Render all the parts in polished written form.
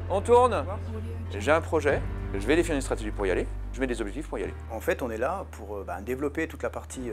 On tourne. J'ai un projet, je vais définir une stratégie pour y aller, je mets des objectifs pour y aller. En fait, on est là pour développer toute la partie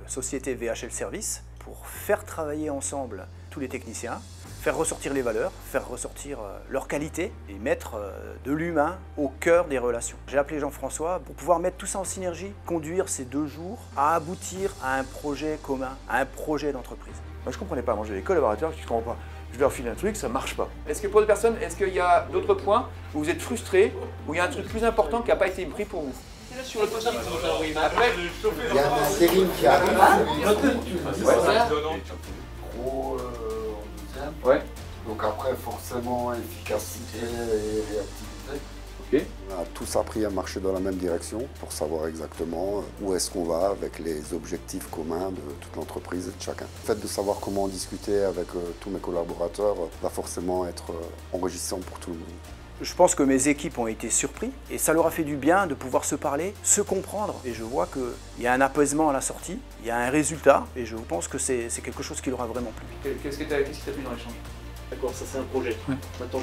société VHL Service, pour faire travailler ensemble tous les techniciens, faire ressortir les valeurs, faire ressortir leur qualité et mettre de l'humain au cœur des relations. J'ai appelé Jean-François pour pouvoir mettre tout ça en synergie, conduire ces 2 jours à aboutir à un projet commun, à un projet d'entreprise. Moi je ne comprenais pas, moi j'ai des collaborateurs qui ne comprennent pas. Je leur file un truc, ça ne marche pas. Est-ce que pour d'autres personnes, est-ce qu'il y a d'autres points où vous êtes frustrés, où il y a un truc plus important qui n'a pas été pris pour vous? Sur le post-it, après, il y a un intérim qui arrive. Ouais. Donc après, forcément, efficacité et réactivité. Ok. On a tous appris à marcher dans la même direction pour savoir exactement où est-ce qu'on va avec les objectifs communs de toute l'entreprise et de chacun. Le fait de savoir comment discuter avec tous mes collaborateurs va forcément être enrichissant pour tout le monde. Je pense que mes équipes ont été surpris et ça leur a fait du bien de pouvoir se parler, se comprendre. Et je vois qu'il y a un apaisement à la sortie, il y a un résultat et je pense que c'est quelque chose qui leur a vraiment plu. Qu'est-ce qui t'a plu dans l'échange? D'accord, ça c'est un projet. Ouais. Maintenant,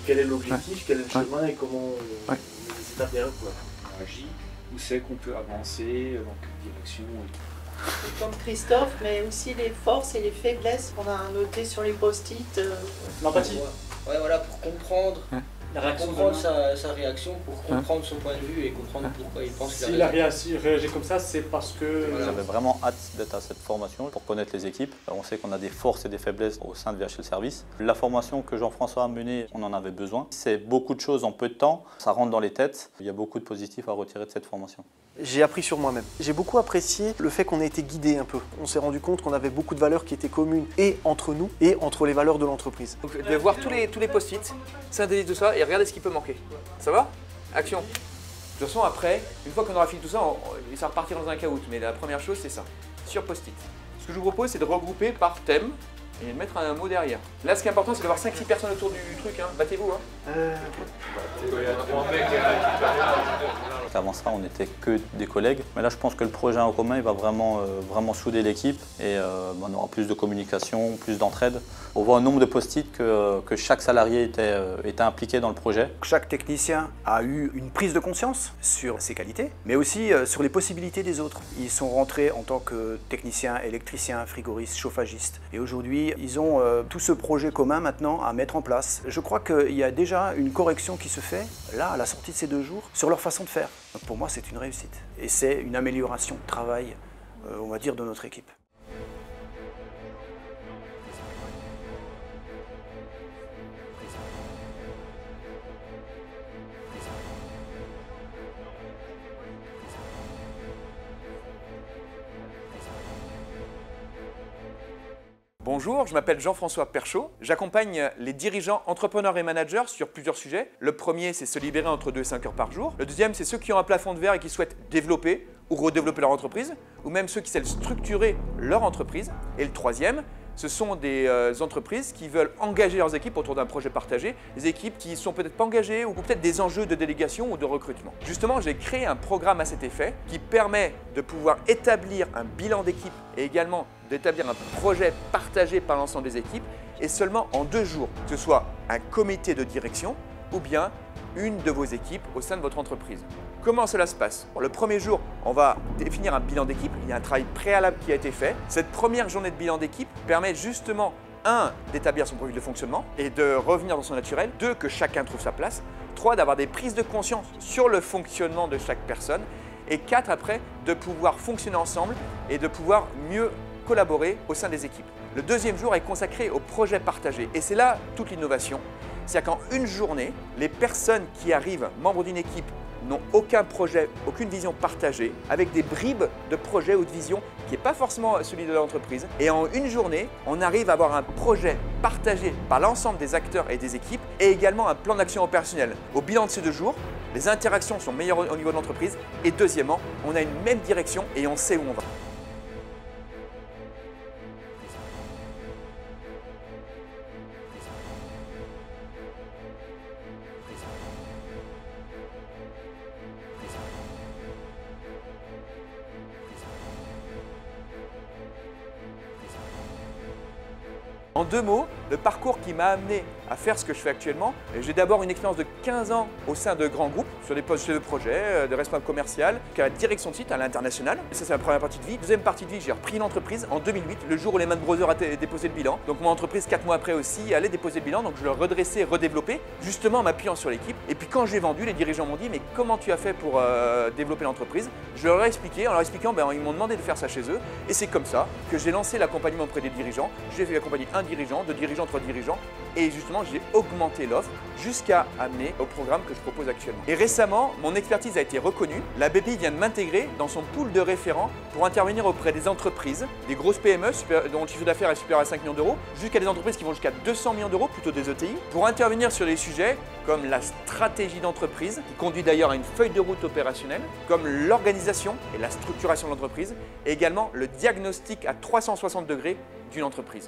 quel est l'objectif, quel est le chemin et comment les étapes derrière quoi. On agit, où c'est qu'on peut avancer, dans quelle direction. Comme Christophe, mais aussi les forces et les faiblesses qu'on a notées sur les post-it. L'empathie. Ouais, voilà, pour comprendre, la réaction comprendre sa réaction, pour comprendre son point de vue et comprendre pourquoi il pense qu'il a raison. S'il a réagi comme ça, c'est parce que... J'avais vraiment hâte d'être à cette formation pour connaître les équipes. On sait qu'on a des forces et des faiblesses au sein de VHL Service. La formation que Jean-François a menée, on en avait besoin. C'est beaucoup de choses en peu de temps, ça rentre dans les têtes. Il y a beaucoup de positifs à retirer de cette formation. J'ai appris sur moi-même. J'ai beaucoup apprécié le fait qu'on ait été guidé un peu. On s'est rendu compte qu'on avait beaucoup de valeurs qui étaient communes et entre nous et entre les valeurs de l'entreprise. Donc de voir tous les post-it, synthétiser tout ça et regarder ce qui peut manquer. Ça va? Action. De toute façon après, une fois qu'on aura fini tout ça, ça repartira dans un caout. Mais la première chose c'est ça, sur post-it. Ce que je vous propose c'est de regrouper par thème et de mettre un mot derrière. Là ce qui est important c'est d'avoir 5-6 personnes autour du truc, hein. Battez-vous. Avant ça, on n'était que des collègues. Mais là, je pense que le projet en commun, il va vraiment souder l'équipe. Et on aura plus de communication, plus d'entraide. On voit un nombre de post-it que chaque salarié était impliqué dans le projet. Chaque technicien a eu une prise de conscience sur ses qualités, mais aussi sur les possibilités des autres. Ils sont rentrés en tant que techniciens, électriciens, frigoristes, chauffagistes. Et aujourd'hui, ils ont tout ce projet commun maintenant à mettre en place. Je crois qu'il y a déjà une correction qui se fait, là, à la sortie de ces 2 jours, sur leur façon de faire. Donc pour moi, c'est une réussite. Et c'est une amélioration de travail, on va dire, de notre équipe. Bonjour, je m'appelle Jean-François Perchaud. J'accompagne les dirigeants, entrepreneurs et managers sur plusieurs sujets. Le premier, c'est se libérer entre 2 et 5 heures par jour. Le deuxième, c'est ceux qui ont un plafond de verre et qui souhaitent développer ou redévelopper leur entreprise, ou même ceux qui souhaitent structurer leur entreprise. Et le troisième, ce sont des entreprises qui veulent engager leurs équipes autour d'un projet partagé, des équipes qui ne sont peut-être pas engagées ou peut-être des enjeux de délégation ou de recrutement. Justement, j'ai créé un programme à cet effet qui permet de pouvoir établir un bilan d'équipe et également d'établir un projet partagé par l'ensemble des équipes et seulement en 2 jours, que ce soit un comité de direction ou bien une de vos équipes au sein de votre entreprise. Comment cela se passe? Le premier jour, on va définir un bilan d'équipe. Il y a un travail préalable qui a été fait. Cette première journée de bilan d'équipe permet justement, 1, d'établir son profil de fonctionnement et de revenir dans son naturel. 2, que chacun trouve sa place. 3, d'avoir des prises de conscience sur le fonctionnement de chaque personne. Et 4, après, de pouvoir fonctionner ensemble et de pouvoir mieux collaborer au sein des équipes. Le deuxième jour est consacré au projet partagé. Et c'est là toute l'innovation. C'est-à-dire qu'en une journée, les personnes qui arrivent, membres d'une équipe, n'ont aucun projet, aucune vision partagée, avec des bribes de projet ou de vision qui n'est pas forcément celui de l'entreprise. Et en une journée, on arrive à avoir un projet partagé par l'ensemble des acteurs et des équipes et également un plan d'action opérationnel. Au bilan de ces 2 jours, les interactions sont meilleures au niveau de l'entreprise et deuxièmement, on a une même direction et on sait où on va. En 2 mots, le parcours qui m'a amené à faire ce que je fais actuellement, j'ai d'abord une expérience de 15 ans au sein de grands groupes, sur des postes de projet, de responsable commercial, qu'à la direction de site à l'international. Ça, c'est la première partie de vie. Deuxième partie de vie, j'ai repris une entreprise en 2008, le jour où Lehman Brothers a déposé le bilan. Donc mon entreprise, 4 mois après aussi, allait déposer le bilan, donc je l'ai redressé, redéveloppé, justement en m'appuyant sur l'équipe. Et puis quand j'ai vendu, les dirigeants m'ont dit, mais comment tu as fait pour développer l'entreprise? Je leur ai expliqué, en leur expliquant, ils m'ont demandé de faire ça chez eux. Et c'est comme ça que j'ai lancé l'accompagnement auprès des dirigeants. J'ai fait accompagner un dirigeant, 2 dirigeants, 3 dirigeants. Et justement, j'ai augmenté l'offre jusqu'à amener au programme que je propose actuellement. Et récemment, mon expertise a été reconnue. La BPI vient de m'intégrer dans son pool de référents pour intervenir auprès des entreprises, des grosses PME dont le chiffre d'affaires est supérieur à 5 millions d'euros, jusqu'à des entreprises qui vont jusqu'à 200 millions d'euros, plutôt des ETI, pour intervenir sur des sujets comme la stratégie d'entreprise, qui conduit d'ailleurs à une feuille de route opérationnelle, comme l'organisation et la structuration de l'entreprise, et également le diagnostic à 360 degrés d'une entreprise.